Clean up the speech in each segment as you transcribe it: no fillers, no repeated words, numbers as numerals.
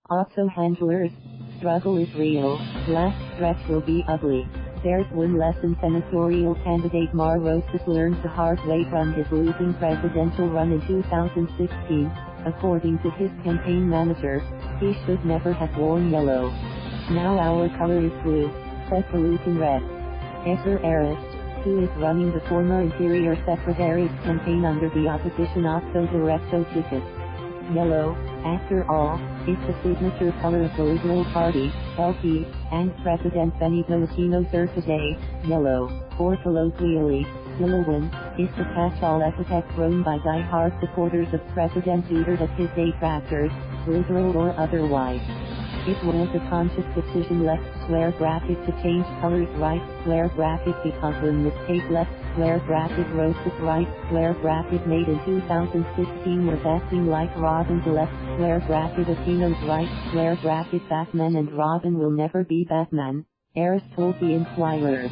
Otso handlers, struggle is real, last stretch will be ugly. There's one lesson senatorial candidate Mar Roxas learned the hard way from his losing presidential run in 2016. According to his campaign manager, he should never have worn yellow. Now our color is blue, said Caloocan Rep. Edgar Erice, who is running the former Interior Secretary's campaign under the opposition Otso Diretso ticket. Yellow, after all, is the signature color of the Liberal Party, LP, and President Benigno Aquino III today. Yellow, or colloquially, dilawan, is the catch-all epithet thrown by die-hard supporters of President Duterte at his detractors, liberal or otherwise. It was a conscious decision left square bracket to change colors right square bracket because when mistake left square bracket Roxas right square bracket made in 2016 was acting like Robin to left square bracket Aquino's right square bracket Batman, and Robin will never be Batman, Erice told the Inquirer.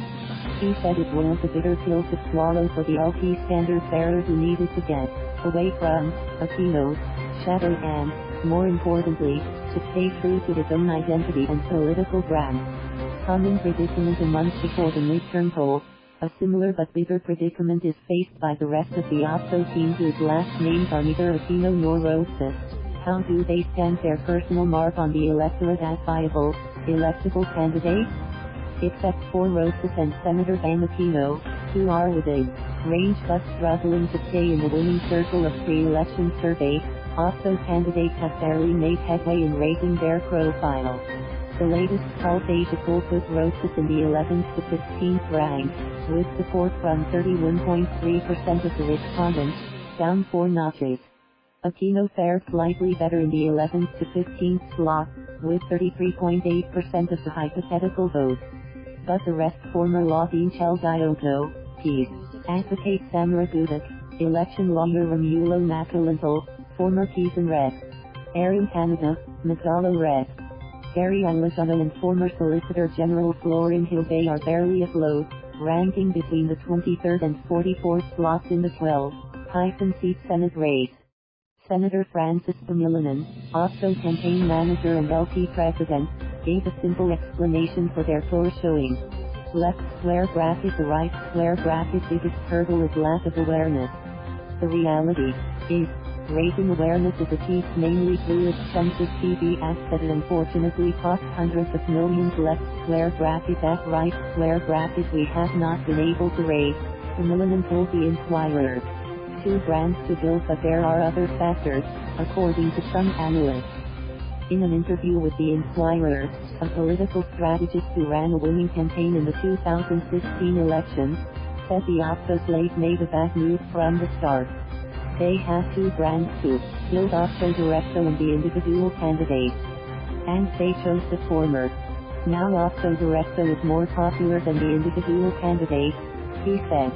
He said it was a bitter pill to swallow for the LP standard bearer who needed to get away from Aquino's shadow and, more importantly, to stay true to his own identity and political brand. Common predicament a month before the midterm polls. A similar but bigger predicament is faced by the rest of the Otso team whose last names are neither Aquino nor Roxas. How do they stamp their personal mark on the electorate as viable, electable candidates? Except for Roxas and Senator Aquino, who are within range but struggling to stay in the winning circle of pre-election surveys, Otso candidates have barely made headway in raising their profile. The latest poll data poll put Roxas in the 11th to 15th rank, with support from 31.3% of the respondents, down 4 notches. Aquino fared slightly better in the 11th to 15th slot, with 33.8% of the hypothetical votes. But the rest former law dean Chel Diokno, peace advocate Samira Gutoc, election lawyer Romulo Macalintal, former Quezon Rep, Erin Tañada, Magdalo Rep, Alejano and former Solicitor General Florin Hilbay are barely afloat, ranking between the 23rd and 44th slots in the 12-seat Senate race. Senator Pangilinan, Otso campaign manager and LP president, gave a simple explanation for their poor showing. Left square bracket the right square bracket biggest hurdle is lack of awareness. The reality is, raising awareness is a piece mainly through expensive TV ads that unfortunately cost hundreds of millions. Left square bracket at right square bracket we have not been able to raise, Pangilinan told the Inquirer. 2 brands to build, but there are other factors, according to some analysts. In an interview with the Inquirer, a political strategist who ran a winning campaign in the 2016 elections, said the Otso slate made a bad move from the start. They had 2 brands to build, Otso Diretso and the individual candidate. And they chose the former. Now Otso Diretso is more popular than the individual candidate, he said.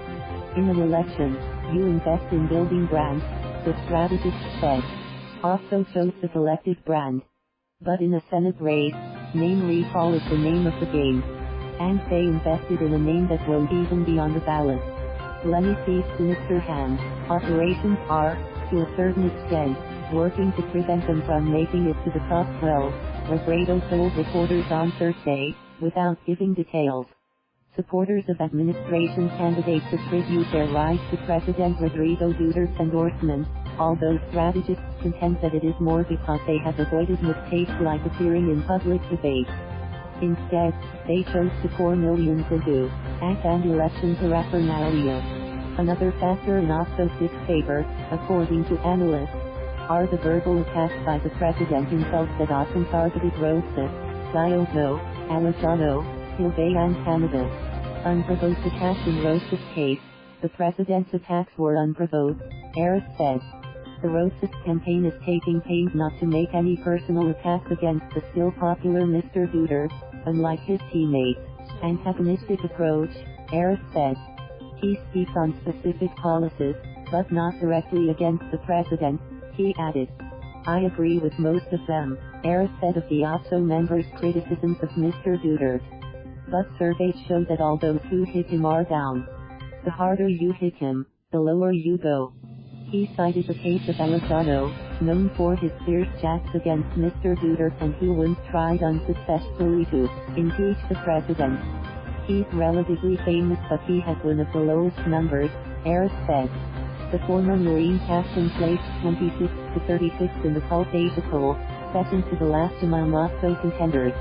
In an election, you invest in building brands, the strategist said. Otso chose the collective brand. But in a Senate race, name recall is the name of the game. And they invested in a name that won't even be on the ballot. Lenny sees sinister hands. Operations are, to a certain extent, working to prevent them from making it to the top 12, Robredo told reporters on Thursday, without giving details. Supporters of administration candidates attribute their rise to President Rodrigo Duterte's endorsement, although strategists contend that it is more because they have avoided mistakes like appearing in public debate. Instead, they chose to pour millions into act and election paraphernalia. Another factor in Otso's disfavor, according to analysts, are the verbal attacks by the president himself that often targeted Roxas, Diokno, Alejano, Hilbay and Tañada. Unprovoked attacks in Roxas' case, the president's attacks were unprovoked, Erice said. The Roxas campaign is taking pains not to make any personal attacks against the still popular Mr. Duterte, unlike his teammates' antagonistic approach, Erice said. He speaks on specific policies, but not directly against the president, he added. I agree with most of them, Erice said of the Otso members' criticisms of Mr. Duterte. But surveys show that all those who hit him are down. The harder you hit him, the lower you go. He cited the case of Alejano, known for his fierce chats against Mr. Duterte, and he once tried unsuccessfully to impeach the president. He's relatively famous, but he has one of the lowest numbers, Erice said. The former Marine captain placed 26th to 36th in the cult data poll, second to the last among Otso contenders.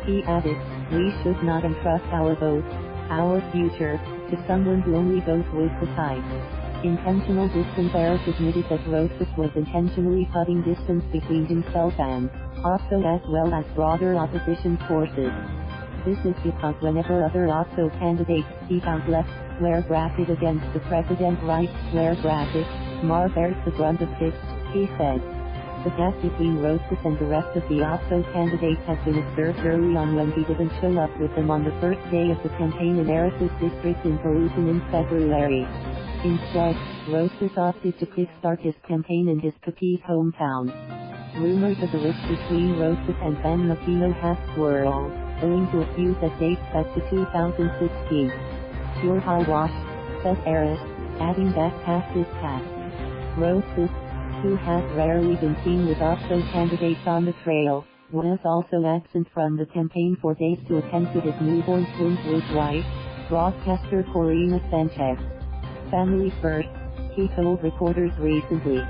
He added, "We should not entrust our vote, our future, to someone who only goes with the tide." Intentional distance. Erice admitted that Roxas was intentionally putting distance between himself and Otso as well as broader opposition forces. This is because whenever other Otso candidates speak out left square bracket against the president right square bracket, Mar bears the brunt of this, he said. The gap between Roxas and the rest of the Otso candidates has been observed early on when he didn't show up with them on the first day of the campaign in Erice's district in Caloocan in February. Instead, Roxas opted to kickstart his campaign in his Capiz hometown. Rumors of the rift between Roxas and Benigno Aquino have swirled, owing to a feud that dates back to 2016. "Pure hogwash," said Erice, adding that past is past. Roxas, who has rarely been seen with Otso candidates on the trail, was also absent from the campaign for days to attend to his newborn twins with wife, broadcaster Corina Sanchez. "Family first," he told reporters recently.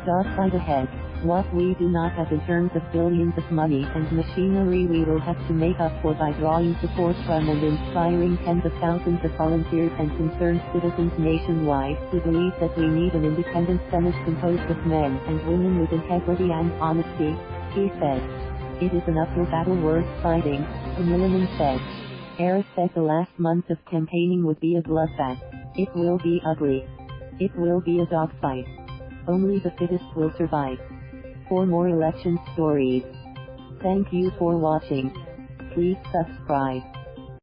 "By the head, what we do not have in terms of billions of money and machinery we will have to make up for by drawing support from and inspiring tens of thousands of volunteers and concerned citizens nationwide who believe that we need an independent Senate composed of men and women with integrity and honesty," he said. "It is an uphill battle worth fighting," Pangilinan said. Erice said the last month of campaigning would be a bloodbath. "It will be ugly. It will be a dogfight. Only the fittest will survive." For more election stories, thank you for watching. Please subscribe.